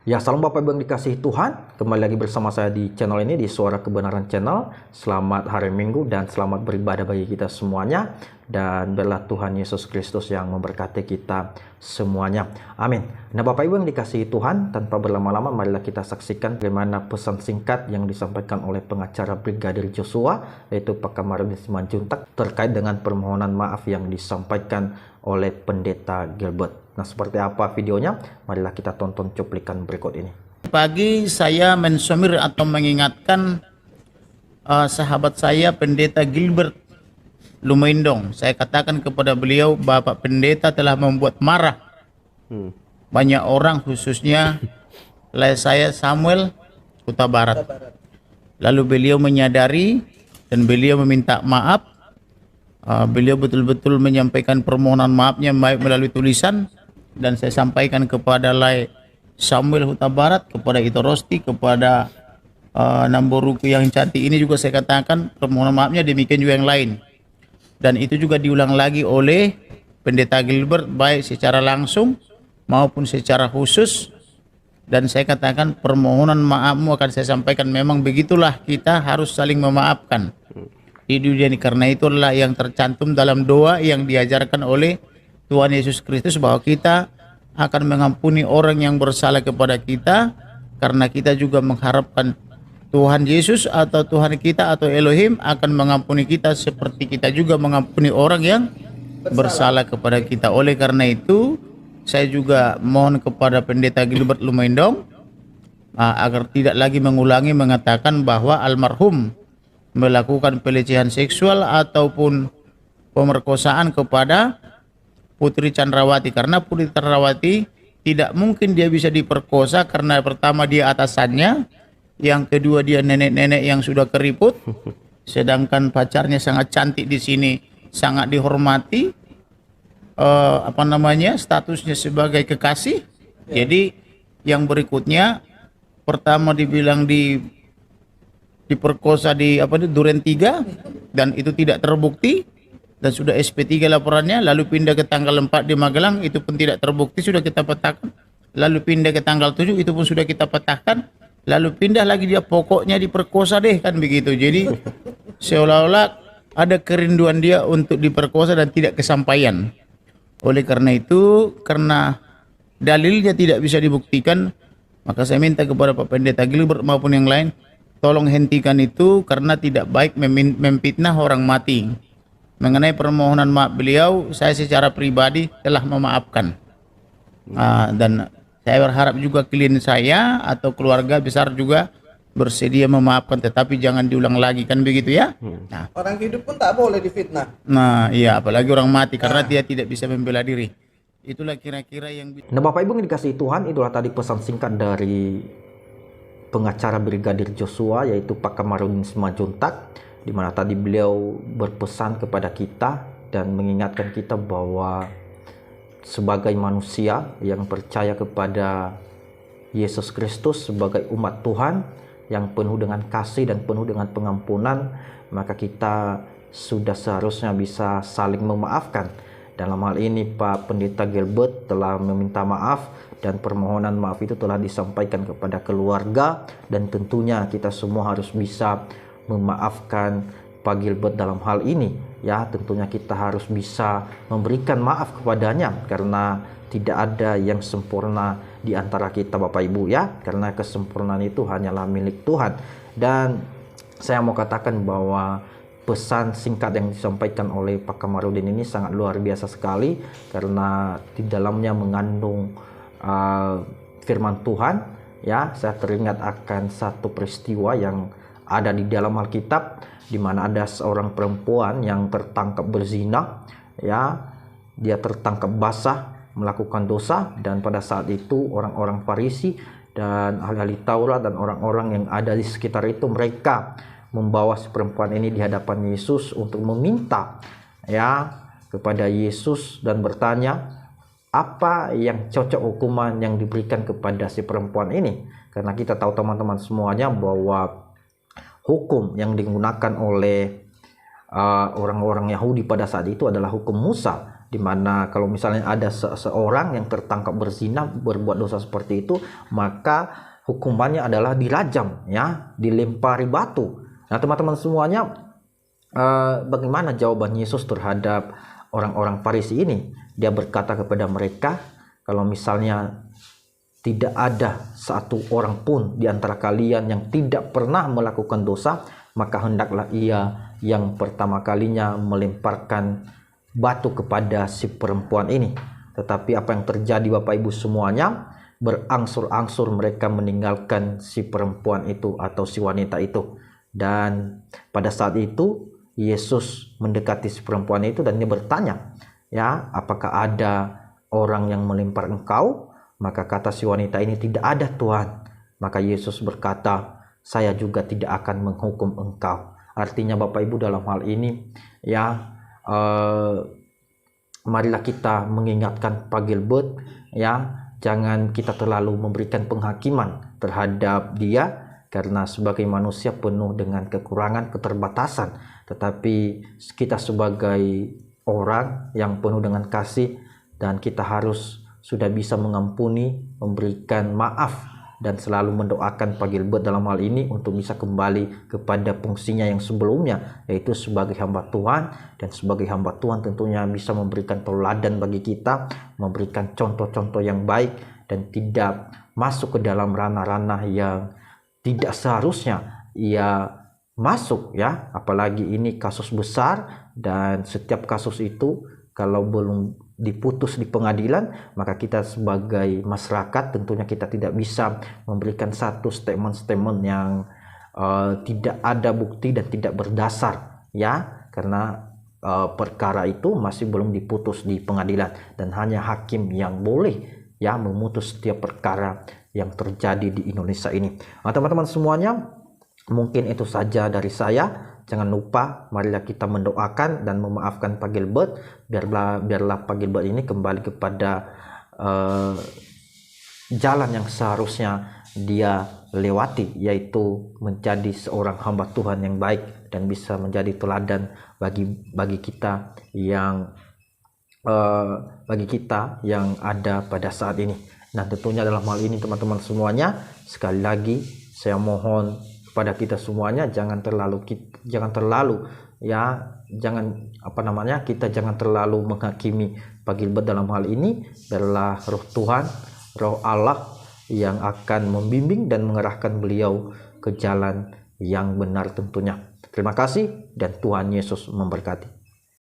Ya, salam Bapak Ibu yang dikasihi Tuhan. Kembali lagi bersama saya di channel ini, di Suara Kebenaran Channel. Selamat hari Minggu dan selamat beribadah bagi kita semuanya. Dan biarlah Tuhan Yesus Kristus yang memberkati kita semuanya. Amin. Nah, Bapak Ibu yang dikasihi Tuhan, tanpa berlama-lama marilah kita saksikan bagaimana pesan singkat yang disampaikan oleh pengacara Brigadir Joshua, yaitu Pak Kamarudin Simanjuntak, terkait dengan permohonan maaf yang disampaikan oleh Pendeta Gilbert. Nah, seperti apa videonya? Marilah kita tonton cuplikan berikut ini. Pagi saya mensomir atau mengingatkan sahabat saya Pendeta Gilbert Lumendong. Saya katakan kepada beliau, Bapak Pendeta telah membuat marah banyak orang, khususnya saya Samuel Huta Barat. Lalu beliau menyadari dan beliau meminta maaf. Beliau betul-betul menyampaikan permohonan maafnya baik melalui tulisan, dan saya sampaikan kepada Samuel Huta Barat, kepada Ito Rosti, kepada Namboruku yang cantik ini juga saya katakan permohonan maafnya, demikian juga yang lain. Dan itu juga diulang lagi oleh Pendeta Gilbert baik secara langsung maupun secara khusus. Dan saya katakan permohonan maafmu akan saya sampaikan. Memang begitulah, kita harus saling memaafkan di dunia ini, karena itulah yang tercantum dalam doa yang diajarkan oleh Tuhan Yesus Kristus, bahwa kita akan mengampuni orang yang bersalah kepada kita, karena kita juga mengharapkan Tuhan Yesus atau Tuhan kita atau Elohim akan mengampuni kita seperti kita juga mengampuni orang yang bersalah kepada kita. Oleh karena itu, saya juga mohon kepada Pendeta Gilbert Lumendong agar tidak lagi mengulangi mengatakan bahwa almarhum melakukan pelecehan seksual ataupun pemerkosaan kepada Putri Chandrawati, karena Putri Chandrawati tidak mungkin dia bisa diperkosa karena pertama dia atasannya, yang kedua dia nenek-nenek yang sudah keriput, sedangkan pacarnya sangat cantik di sini, sangat dihormati, statusnya sebagai kekasih. Jadi yang berikutnya, pertama dibilang diperkosa di Duren 3 dan itu tidak terbukti dan sudah SP3 laporannya, lalu pindah ke tanggal 4 di Magelang, itu pun tidak terbukti, sudah kita petahkan. Lalu pindah ke tanggal 7, itu pun sudah kita petahkan. Lalu pindah lagi, dia pokoknya diperkosa deh, kan begitu. Jadi seolah-olah ada kerinduan dia untuk diperkosa dan tidak kesampaian. Oleh karena itu, karena dalilnya tidak bisa dibuktikan, maka saya minta kepada Pak Pendeta Gilbert maupun yang lain, tolong hentikan itu, karena tidak baik memfitnah orang mati. Mengenai permohonan maaf beliau, saya secara pribadi telah memaafkan. Dan saya berharap juga klien saya atau keluarga besar juga bersedia memaafkan, tetapi jangan diulang lagi, kan begitu ya. Nah, orang hidup pun tak boleh difitnah. Nah iya, apalagi orang mati, karena dia tidak bisa membela diri. Itulah kira-kira yang Nah, Bapak Ibu yang dikasihi Tuhan, itulah tadi pesan singkat dari pengacara Brigadir Joshua, yaitu Pak Kamarudin Simanjuntak, di mana tadi beliau berpesan kepada kita dan mengingatkan kita bahwa sebagai manusia yang percaya kepada Yesus Kristus sebagai umat Tuhan yang penuh dengan kasih dan penuh dengan pengampunan, maka kita sudah seharusnya bisa saling memaafkan. Dalam hal ini Pak Pendeta Gilbert telah meminta maaf dan permohonan maaf itu telah disampaikan kepada keluarga, dan tentunya kita semua harus bisa memaafkan Pak Gilbert dalam hal ini. Ya, tentunya kita harus bisa memberikan maaf kepadanya, karena tidak ada yang sempurna di antara kita Bapak Ibu ya, karena kesempurnaan itu hanyalah milik Tuhan. Dan saya mau katakan bahwa pesan singkat yang disampaikan oleh Pak Kamarudin ini sangat luar biasa sekali, karena di dalamnya mengandung firman Tuhan ya. Saya teringat akan satu peristiwa yang ada di dalam Alkitab, di mana ada seorang perempuan yang tertangkap berzina ya. Dia tertangkap basah melakukan dosa, dan pada saat itu orang-orang Farisi dan ahli Taurat dan orang-orang yang ada di sekitar itu, mereka membawa si perempuan ini di hadapan Yesus untuk meminta ya kepada Yesus dan bertanya apa yang cocok hukuman yang diberikan kepada si perempuan ini. Karena kita tahu teman-teman semuanya bahwa hukum yang digunakan oleh orang-orang Yahudi pada saat itu adalah hukum Musa, dimana kalau misalnya ada seseorang yang tertangkap berzina berbuat dosa seperti itu, maka hukumannya adalah dirajam, ya, dilempari batu. Nah teman-teman semuanya, bagaimana jawaban Yesus terhadap orang-orang Farisi ini? Dia berkata kepada mereka, kalau misalnya tidak ada satu orang pun di antara kalian yang tidak pernah melakukan dosa, maka hendaklah ia yang pertama kalinya melemparkan batu kepada si perempuan ini. Tetapi apa yang terjadi Bapak Ibu semuanya, berangsur-angsur mereka meninggalkan si perempuan itu atau si wanita itu. Dan pada saat itu Yesus mendekati si perempuan itu dan dia bertanya, ya, apakah ada orang yang melempar engkau? Maka kata si wanita ini, tidak ada Tuhan. Maka Yesus berkata, saya juga tidak akan menghukum engkau. Artinya Bapak Ibu dalam hal ini, ya, marilah kita mengingatkan Pak Gilbert, ya, jangan kita terlalu memberikan penghakiman terhadap dia, karena sebagai manusia penuh dengan kekurangan, keterbatasan. Tetapi kita sebagai orang yang penuh dengan kasih, dan kita harus sudah bisa mengampuni, memberikan maaf, dan selalu mendoakan Pak Gilbert dalam hal ini untuk bisa kembali kepada fungsinya yang sebelumnya, yaitu sebagai hamba Tuhan. Dan sebagai hamba Tuhan tentunya bisa memberikan teladan bagi kita, memberikan contoh-contoh yang baik, dan tidak masuk ke dalam ranah-ranah yang tidak seharusnya ia masuk, ya. Apalagi ini kasus besar, dan setiap kasus itu kalau belum diputus di pengadilan, maka kita sebagai masyarakat tentunya kita tidak bisa memberikan satu statement-statement yang tidak ada bukti dan tidak berdasar, ya, karena perkara itu masih belum diputus di pengadilan, dan hanya hakim yang boleh, ya, memutus setiap perkara yang terjadi di Indonesia ini. Nah teman-teman semuanya, mungkin itu saja dari saya. Jangan lupa, marilah kita mendoakan dan memaafkan Pak Gilbert, biarlah Pak Gilbert ini kembali kepada jalan yang seharusnya dia lewati, yaitu menjadi seorang hamba Tuhan yang baik dan bisa menjadi teladan bagi kita yang ada pada saat ini. Nah tentunya dalam hal ini teman-teman semuanya, sekali lagi saya mohon pada kita semuanya, jangan terlalu kita jangan terlalu menghakimi Pak Gilbert dalam hal ini. Biarlah roh Tuhan, roh Allah yang akan membimbing dan mengarahkan beliau ke jalan yang benar tentunya. Terima kasih dan Tuhan Yesus memberkati.